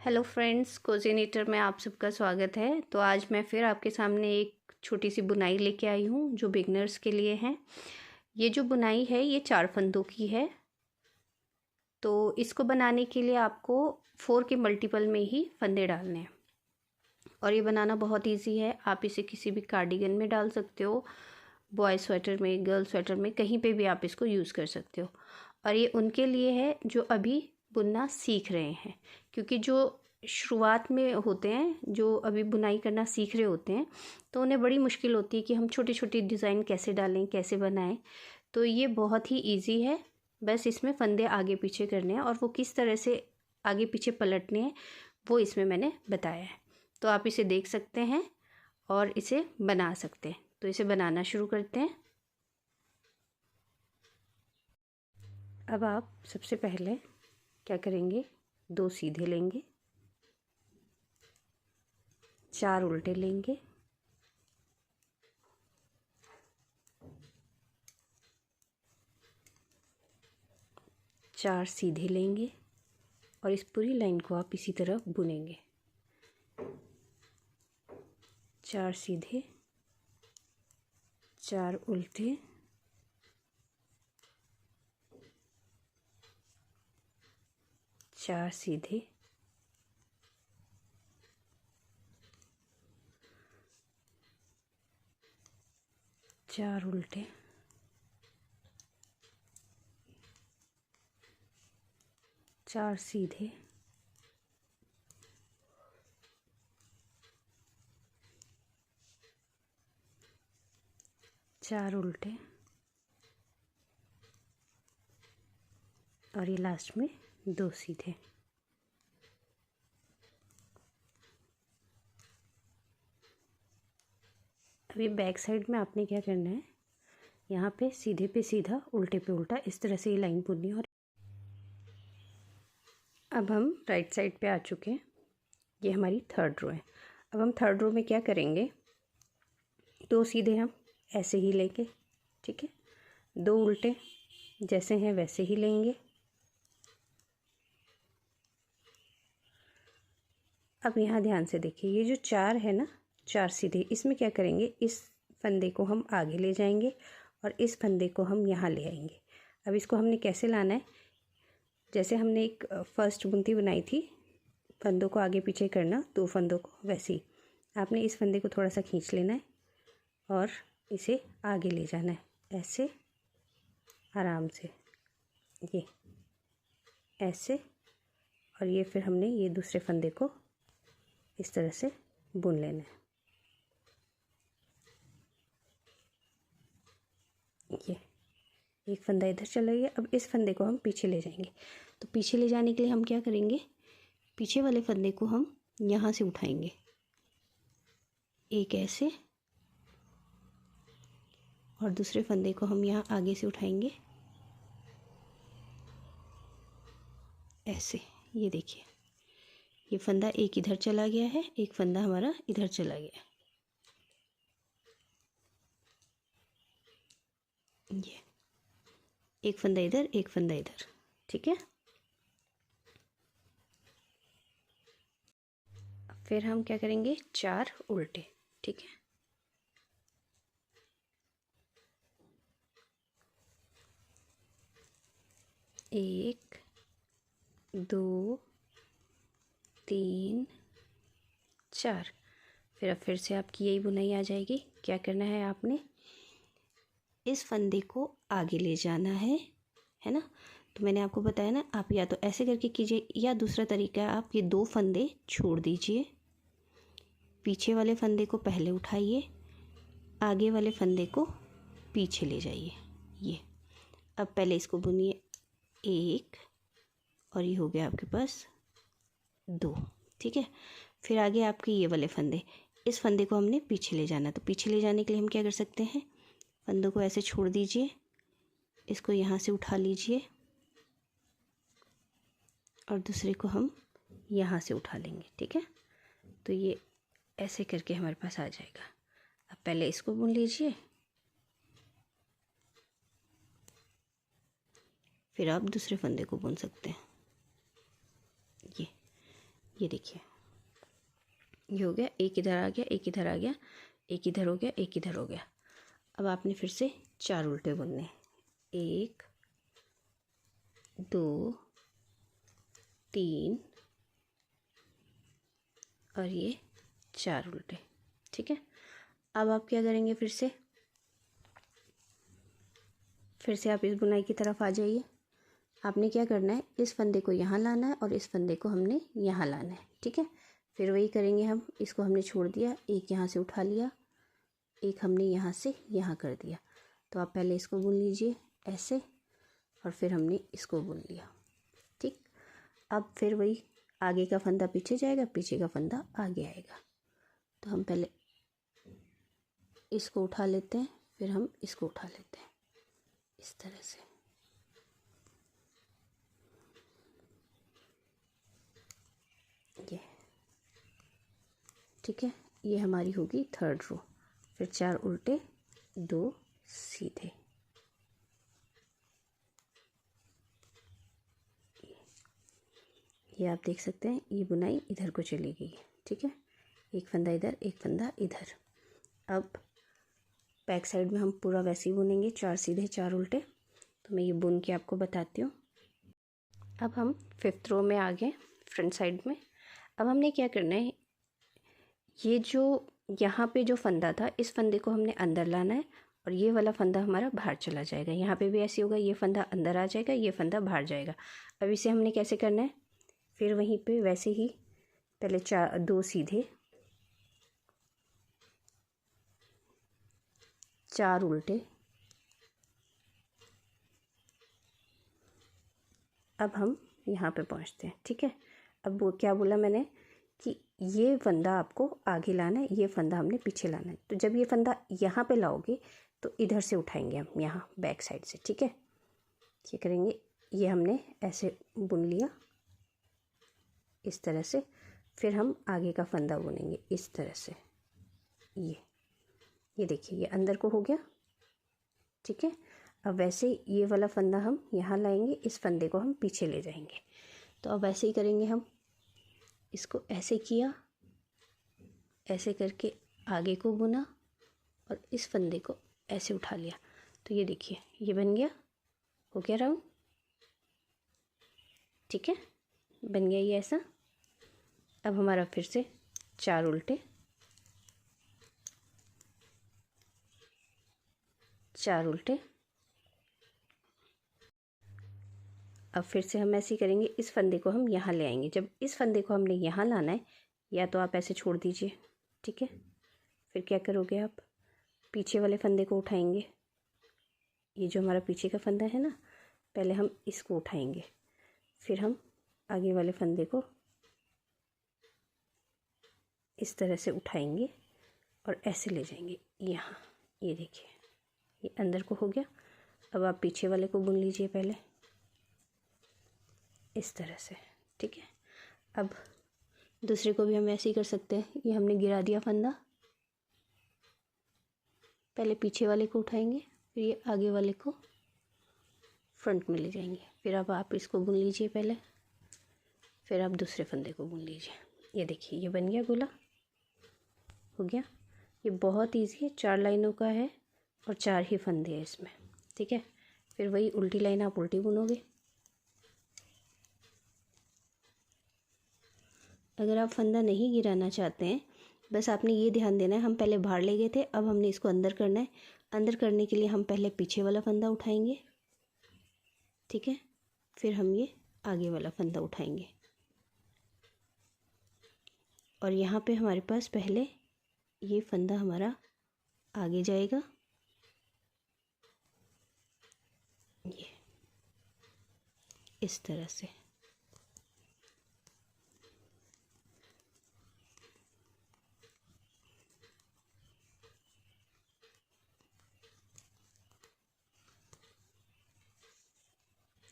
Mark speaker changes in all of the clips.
Speaker 1: Hello friends, कोज़िनेटर में आप सबका स्वागत है। तो आज मैं फिर आपके सामने एक छोटी सी बुनाई लेके आई हूँ जो बिगनर्स के लिए है। ये जो बुनाई है ये 4 फंदों की है। तो इसको बनाने के लिए आपको 4 के मल्टीपल में ही फंदे डालने हैं और ये बनाना बहुत इजी है। आप इसे किसी भी कार्डिगन में डाल सकते हो, बॉय स्वेटर में, गर्ल स्वेटर में, कहीं पे भी आप इसको यूज़ कर सकते हो। और ये उनके लिए है जो अभी बुनना सीख रहे हैं, क्योंकि जो शुरुआत में होते हैं, जो अभी बुनाई करना सीख रहे होते हैं, तो उन्हें बड़ी मुश्किल होती है कि हम छोटी छोटी डिज़ाइन कैसे डालें, कैसे बनाएं। तो ये बहुत ही इजी है, बस इसमें फंदे आगे पीछे करने हैं और वो किस तरह से आगे पीछे पलटने हैं वो इसमें मैंने बताया है। तो आप इसे देख सकते हैं और इसे बना सकते हैं। तो इसे बनाना शुरू करते हैं। अब आप सबसे पहले क्या करेंगे, 2 सीधे लेंगे, 4 उल्टे लेंगे, 4 सीधे लेंगे और इस पूरी लाइन को आप इसी तरह बुनेंगे। 4 सीधे, 4 उल्टे, 4 सीधे, 4 उल्टे, 4 सीधे, 4 उल्टे और ये लास्ट में 2 सीधे। अभी बैक साइड में आपने क्या करना है, यहाँ पे सीधे पे सीधा, उल्टे पे उल्टा, इस तरह से ये लाइन बुननी है। और अब हम राइट साइड पे आ चुके हैं। ये हमारी 3rd रो है। अब हम 3rd रो में क्या करेंगे, 2 सीधे हम ऐसे ही लेंगे, ठीक है, 2 उल्टे जैसे हैं वैसे ही लेंगे। अब यहाँ ध्यान से देखिए, ये जो 4 है ना, 4 सीधे, इसमें क्या करेंगे, इस फंदे को हम आगे ले जाएंगे और इस फंदे को हम यहाँ ले आएंगे। अब इसको हमने कैसे लाना है, जैसे हमने एक फर्स्ट बुनती बनाई थी, फंदों को आगे पीछे करना, 2 फंदों को, वैसे ही आपने इस फंदे को थोड़ा सा खींच लेना है और इसे आगे ले जाना है, ऐसे आराम से, ये ऐसे। और ये फिर हमने ये दूसरे फंदे को इस तरह से बुन लेना है। ये एक फंदा इधर चला गया। अब इस फंदे को हम पीछे ले जाएंगे। तो पीछे ले जाने के लिए हम क्या करेंगे, पीछे वाले फंदे को हम यहाँ से उठाएंगे, एक ऐसे, और दूसरे फंदे को हम यहाँ आगे से उठाएंगे, ऐसे। ये देखिए, ये फंदा एक इधर चला गया है, एक फंदा हमारा इधर चला गया है। ये एक फंदा इधर, एक फंदा इधर, ठीक है। फिर हम क्या करेंगे, 4 उल्टे, ठीक है, एक, 2, 3, 4। फिर अब फिर से आपकी यही बुनाई आ जाएगी। क्या करना है, आपने इस फंदे को आगे ले जाना है ना। तो मैंने आपको बताया ना, आप या तो ऐसे करके कीजिए, या दूसरा तरीका है, आप ये 2 फंदे छोड़ दीजिए, पीछे वाले फंदे को पहले उठाइए, आगे वाले फंदे को पीछे ले जाइए। ये अब पहले इसको बुनिए, 1, और ये हो गया आपके पास 2, ठीक है। फिर आगे आपके ये वाले फंदे, इस फंदे को हमने पीछे ले जाना। तो पीछे ले जाने के लिए हम क्या कर सकते हैं, फंदों को ऐसे छोड़ दीजिए, इसको यहाँ से उठा लीजिए और दूसरे को हम यहाँ से उठा लेंगे, ठीक है। तो ये ऐसे करके हमारे पास आ जाएगा। अब पहले इसको बुन लीजिए, फिर आप दूसरे फंदे को बुन सकते हैं। ये ये देखिए ये हो गया, एक इधर आ गया, एक इधर आ गया, एक इधर हो गया, एक इधर हो गया। अब आपने फिर से 4 उल्टे बुनने हैं, 1 2 3 और ये 4 उल्टे। ठीक है, अब आप क्या करेंगे, फिर से आप इस बुनाई की तरफ आ जाइए। आपने क्या करना है, इस फंदे को यहाँ लाना है और इस फंदे को हमने यहाँ लाना है। ठीक है, फिर वही करेंगे हम। इसको हमने छोड़ दिया, एक यहाँ से उठा लिया, एक हमने यहाँ से यहाँ कर दिया। तो आप पहले इसको बुन लीजिए ऐसे, और फिर हमने इसको बुन लिया। ठीक, अब फिर वही आगे का फंदा पीछे जाएगा, पीछे का फंदा आगे आएगा। तो हम पहले इसको उठा लेते हैं, फिर हम इसको उठा लेते हैं इस तरह से। ये ठीक है, ये हमारी होगी 3rd रो। फिर 4 उल्टे 2 सीधे। ये आप देख सकते हैं, ये बुनाई इधर को चली गई है। ठीक है, एक फंदा इधर, एक फंदा इधर। अब बैक साइड में हम पूरा वैसे ही बुनेंगे, 4 सीधे 4 उल्टे। तो मैं ये बुन के आपको बताती हूँ। अब हम 5th रो में आ गए, फ्रंट साइड में। अब हमने क्या करना है, ये जो यहाँ पे जो फंदा था, इस फंदे को हमने अंदर लाना है और ये वाला फंदा हमारा बाहर चला जाएगा। यहाँ पे भी ऐसे होगा, ये फंदा अंदर आ जाएगा, ये फंदा बाहर जाएगा। अब इसे हमने कैसे करना है, फिर वहीं पे वैसे ही पहले 2 सीधे 4 उल्टे। अब हम यहाँ पे पहुँचते हैं। ठीक है, अब वो क्या बोला मैंने कि ये फंदा आपको आगे लाना है, ये फंदा हमने पीछे लाना है। तो जब ये फंदा यहाँ पे लाओगे तो इधर से उठाएंगे हम, यहाँ बैक साइड से। ठीक है, ये करेंगे, ये हमने ऐसे बुन लिया इस तरह से। फिर हम आगे का फंदा बुनेंगे इस तरह से। ये देखिए, ये अंदर को हो गया। ठीक है, अब वैसे ये वाला फंदा हम यहाँ लाएंगे, इस फंदे को हम पीछे ले जाएंगे। तो अब ऐसे ही करेंगे हम, इसको ऐसे किया, ऐसे करके आगे को बुना और इस फंदे को ऐसे उठा लिया। तो ये देखिए, ये बन गया, हो गया राउंड। ठीक है, बन गया ये ऐसा। अब हमारा फिर से 4 उल्टे 4 उल्टे। अब फिर से हम ऐसे ही करेंगे, इस फंदे को हम यहाँ ले आएंगे। जब इस फंदे को हमने यहाँ लाना है, या तो आप ऐसे छोड़ दीजिए। ठीक है, फिर क्या करोगे, आप पीछे वाले फंदे को उठाएंगे। ये जो हमारा पीछे का फंदा है ना, पहले हम इसको उठाएंगे, फिर हम आगे वाले फंदे को इस तरह से उठाएंगे और ऐसे ले जाएंगे यहाँ। ये देखिए, ये अंदर को हो गया। अब आप पीछे वाले को बुन लीजिए पहले इस तरह से। ठीक है, अब दूसरे को भी हम ऐसे ही कर सकते हैं। ये हमने गिरा दिया फंदा, पहले पीछे वाले को उठाएंगे, फिर ये आगे वाले को फ्रंट में ले जाएंगे। फिर अब आप इसको बुन लीजिए पहले, फिर आप दूसरे फंदे को बुन लीजिए। ये देखिए, ये बन गया गोला, हो गया। ये बहुत ईजी है, 4 लाइनों का है और 4 ही फंदे हैं इसमें। ठीक है, फिर वही उल्टी लाइन आप उल्टी बुनोगे। अगर आप फंदा नहीं गिराना चाहते हैं, बस आपने ये ध्यान देना है, हम पहले बाहर ले गए थे, अब हमने इसको अंदर करना है। अंदर करने के लिए हम पहले पीछे वाला फंदा उठाएंगे। ठीक है, फिर हम ये आगे वाला फंदा उठाएंगे और यहाँ पे हमारे पास पहले ये फंदा हमारा आगे जाएगा, ये इस तरह से।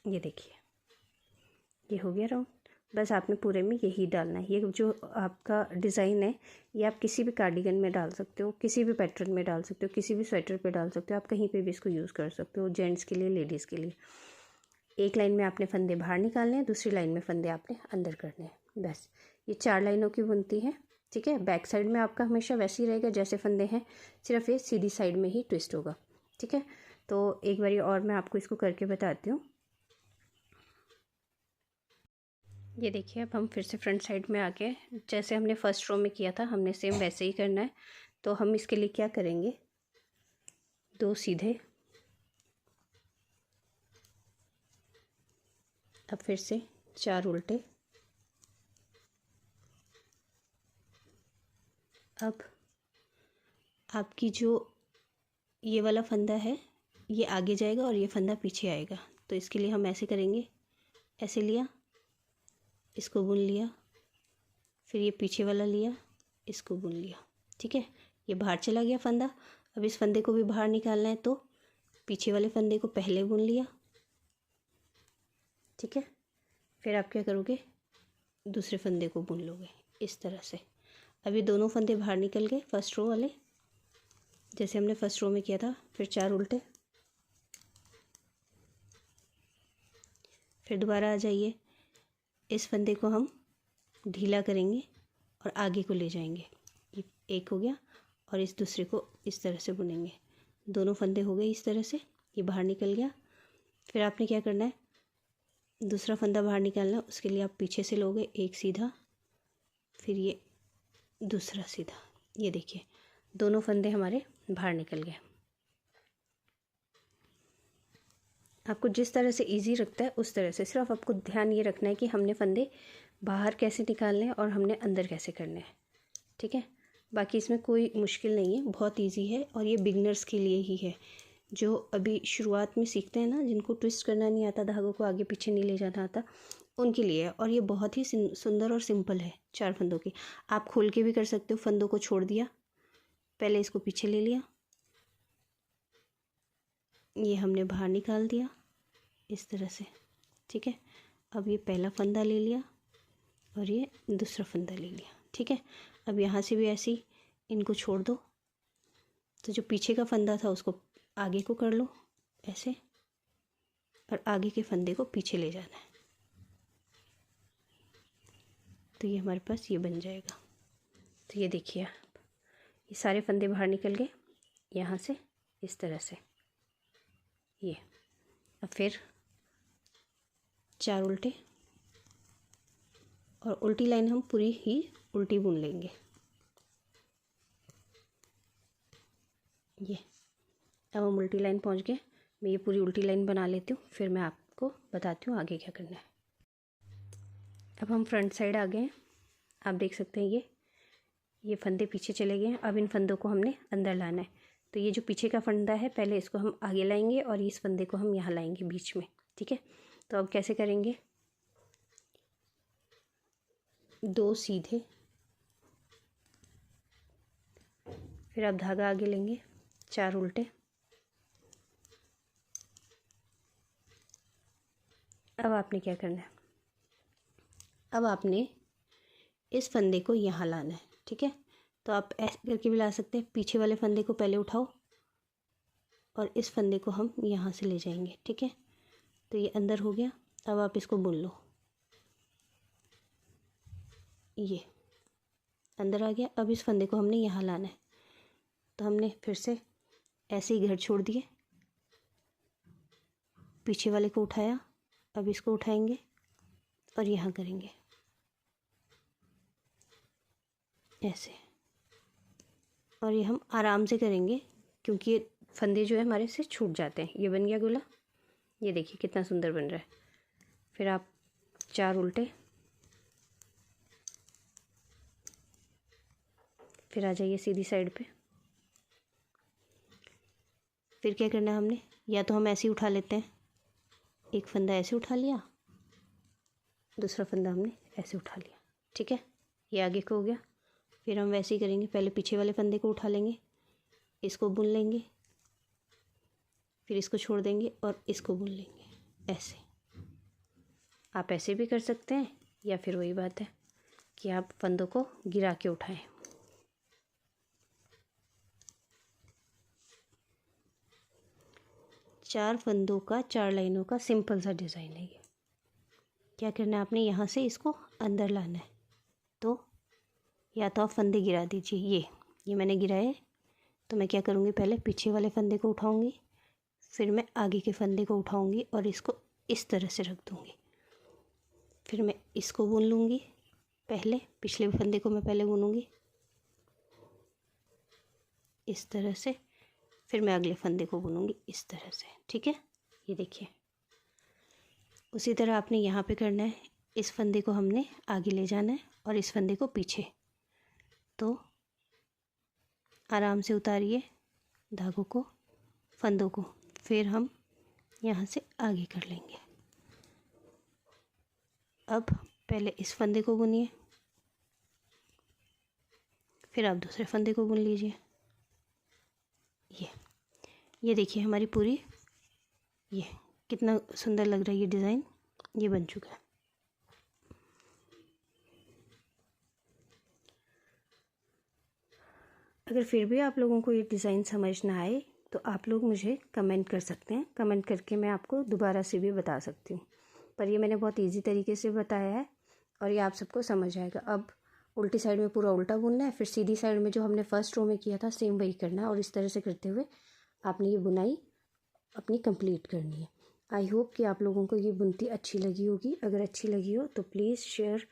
Speaker 1: ये देखिए, ये हो गया राउंड। बस आपने पूरे में यही डालना है। ये जो आपका डिज़ाइन है, ये आप किसी भी कार्डिगन में डाल सकते हो, किसी भी पैटर्न में डाल सकते हो, किसी भी स्वेटर पे डाल सकते हो, आप कहीं पे भी इसको यूज़ कर सकते हो, जेंट्स के लिए, लेडीज़ के लिए। एक लाइन में आपने फंदे बाहर निकालने हैं, दूसरी लाइन में फंदे आपने अंदर करने हैं। बस ये 4 लाइनों की बुनती है, ठीक है। बैक साइड में आपका हमेशा वैसे ही रहेगा जैसे फंदे हैं, सिर्फ ये सीधी साइड में ही ट्विस्ट होगा, ठीक है। तो एक बारी और मैं आपको इसको करके बताती हूँ। ये देखिए, अब हम फिर से फ्रंट साइड में आके जैसे हमने फर्स्ट रो में किया था हमने सेम वैसे ही करना है। तो हम इसके लिए क्या करेंगे, 2 सीधे, अब फिर से 4 उल्टे, अब आपकी जो ये वाला फंदा है ये आगे जाएगा और ये फंदा पीछे आएगा। तो इसके लिए हम ऐसे करेंगे, ऐसे लिया, इसको बुन लिया, फिर ये पीछे वाला लिया, इसको बुन लिया, ठीक है। ये बाहर चला गया फंदा। अब इस फंदे को भी बाहर निकालना है तो पीछे वाले फंदे को पहले बुन लिया, ठीक है। फिर आप क्या करोगे, दूसरे फंदे को बुन लोगे इस तरह से। अभी दोनों फंदे बाहर निकल गए फर्स्ट रो वाले, जैसे हमने फर्स्ट रो में किया था। फिर 4 उल्टे, फिर दोबारा आ जाइए, इस फंदे को हम ढीला करेंगे और आगे को ले जाएंगे। ये एक हो गया और इस दूसरे को इस तरह से बुनेंगे। दोनों फंदे हो गए इस तरह से, ये बाहर निकल गया। फिर आपने क्या करना है, दूसरा फंदा बाहर निकालना है। उसके लिए आप पीछे से लोगे एक सीधा, फिर ये दूसरा सीधा। ये देखिए दोनों फंदे हमारे बाहर निकल गए। आपको जिस तरह से इजी लगता है उस तरह से, सिर्फ आपको ध्यान ये रखना है कि हमने फंदे बाहर कैसे निकालने हैं और हमने अंदर कैसे करने हैं, ठीक है। बाकी इसमें कोई मुश्किल नहीं है, बहुत इजी है और ये बिगनर्स के लिए ही है, जो अभी शुरुआत में सीखते हैं ना, जिनको ट्विस्ट करना नहीं आता, धागों को आगे पीछे नहीं ले जाना आता, उनके लिए है। और ये बहुत ही सुंदर और सिंपल है 4 फंदों की। आप खोल के भी कर सकते हो, फंदों को छोड़ दिया, पहले इसको पीछे ले लिया, ये हमने बाहर निकाल दिया इस तरह से, ठीक है। अब ये पहला फंदा ले लिया और ये दूसरा फंदा ले लिया, ठीक है। अब यहाँ से भी ऐसे ही इनको छोड़ दो, तो जो पीछे का फंदा था उसको आगे को कर लो ऐसे, और आगे के फंदे को पीछे ले जाना है। तो ये हमारे पास ये बन जाएगा। तो ये देखिए ये सारे फंदे बाहर निकल गए यहाँ से इस तरह से। ये अब फिर 4 उल्टे, और उल्टी लाइन हम पूरी ही उल्टी बुन लेंगे। ये अब हम उल्टी लाइन पहुंच गए। मैं ये पूरी उल्टी लाइन बना लेती हूँ, फिर मैं आपको बताती हूँ आगे क्या करना है। अब हम फ्रंट साइड आ गए हैं, आप देख सकते हैं ये फंदे पीछे चले गए हैं। अब इन फंदों को हमने अंदर लाना है। तो ये जो पीछे का फंदा है पहले इसको हम आगे लाएंगे और इस फंदे को हम यहाँ लाएंगे बीच में, ठीक है। तो अब कैसे करेंगे, 2 सीधे, फिर आप धागा आगे लेंगे, 4 उल्टे। अब आपने क्या करना है, अब आपने इस फंदे को यहाँ लाना है, ठीक है। तो आप ऐसे करके भी ला सकते हैं, पीछे वाले फंदे को पहले उठाओ और इस फंदे को हम यहाँ से ले जाएंगे, ठीक है। तो ये अंदर हो गया। अब आप इसको बुन लो, ये अंदर आ गया। अब इस फंदे को हमने यहाँ लाना है। तो हमने फिर से ऐसे ही घर छोड़ दिए, पीछे वाले को उठाया, अब इसको उठाएंगे और यहाँ करेंगे ऐसे, और ये हम आराम से करेंगे क्योंकि ये फंदे जो है हमारे से छूट जाते हैं। ये बन गया गोला, ये देखिए कितना सुंदर बन रहा है। फिर आप 4 उल्टे, फिर आ जाइए सीधी साइड पे। फिर क्या करना है हमने, या तो हम ऐसे ही उठा लेते हैं, एक फंदा ऐसे उठा लिया, दूसरा फंदा हमने ऐसे उठा लिया, ठीक है। ये आगे को हो गया। फिर हम वैसे ही करेंगे, पहले पीछे वाले फंदे को उठा लेंगे, इसको बुन लेंगे, फिर इसको छोड़ देंगे और इसको बुन लेंगे ऐसे। आप ऐसे भी कर सकते हैं या फिर वही बात है कि आप फंदों को गिरा के उठाएं। चार फंदों का 4 लाइनों का सिंपल सा डिज़ाइन है ये। क्या करना है आपने, यहाँ से इसको अंदर लाना है। तो या तो आप फंदे गिरा दीजिए। ये मैंने गिराए। तो मैं क्या करूँगी, पहले पीछे वाले फंदे को उठाऊँगी, फिर मैं आगे के फंदे को उठाऊँगी और इसको इस तरह से रख दूँगी। फिर मैं इसको बुन लूँगी, पहले पिछले फंदे को मैं पहले बुनूँगी इस तरह से, फिर मैं अगले फंदे को बुनूँगी इस तरह से। ठीक है, ये देखिए। उसी तरह आपने यहाँ पे करना है। इस फंदे को हमने आगे ले जाना है और इस फंदे को पीछे। तो आराम से उतारिए धागों को, फंदों को, फिर हम यहाँ से आगे कर लेंगे। अब पहले इस फंदे को बुनिए, फिर आप दूसरे फंदे को बुन लीजिए। ये देखिए हमारी पूरी, ये कितना सुंदर लग रहा है, ये डिज़ाइन ये बन चुका है। अगर फिर भी आप लोगों को ये डिज़ाइन समझ ना आए तो आप लोग मुझे कमेंट कर सकते हैं। कमेंट करके मैं आपको दोबारा से भी बता सकती हूँ, पर ये मैंने बहुत इजी तरीके से बताया है और ये आप सबको समझ आएगा। अब उल्टी साइड में पूरा उल्टा बुनना है, फिर सीधी साइड में जो हमने फर्स्ट रो में किया था सेम वही करना है और इस तरह से करते हुए आपने ये बुनाई अपनी कंप्लीट करनी है। आई होप कि आप लोगों को ये बुनती अच्छी लगी होगी। अगर अच्छी लगी हो तो प्लीज़ शेयर,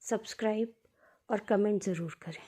Speaker 1: सब्सक्राइब और कमेंट ज़रूर करें।